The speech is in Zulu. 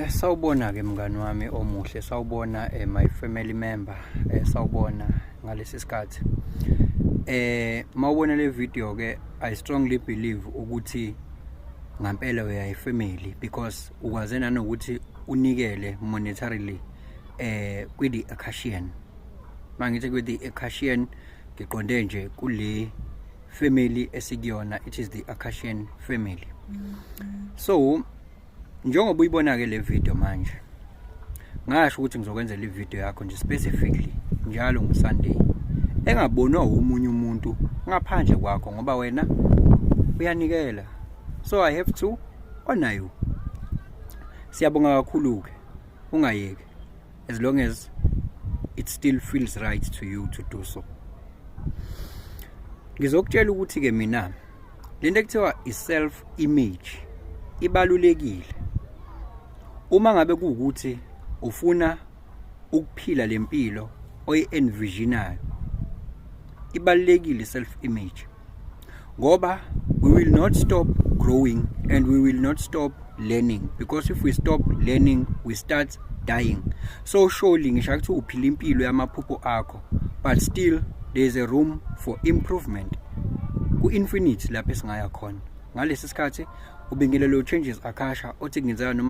Sawubona ke mngani wami omuhle, sawubona my family member, sawubona ngalesi sikhathi. Mawubona le video ke, I strongly believe ukuthi ngampela uyayifamily because ukwaze nanokuthi unikele monetarily kwi Akashian. Mangithi kwi Akashian ngiqonde nje kule family esikuyona, it is the Akashian family. So njengoba uyibona ke le video manje, ngasho ukuthi ngizokwenza le video yakho nje specifically njalo ngoSunday, engabonwa umunye umuntu ngaphandle kwakho ngoba wena uyanikela. So I have to honor you. Siyabonga kakhulu ke, ungayeki as long as it still feels right to you to do so. Ngizokutshela ukuthi ke mina lento ekuthiwa i-self image ibalulekile. Uma ngabe kuukuthi ufuna ukuphila lempilo oyi-envisionayo, ibalulekile self image ngoba we will not stop growing and we will not stop learning, because if we stop learning we start dying. So surely ngisho ukuthi uphila impilo yamaphupho akho, but still there is a room for improvement ku infinite lapho esingaya khona. Ngalesi sikhathi ubingelelo changes Akasha othi ngizayo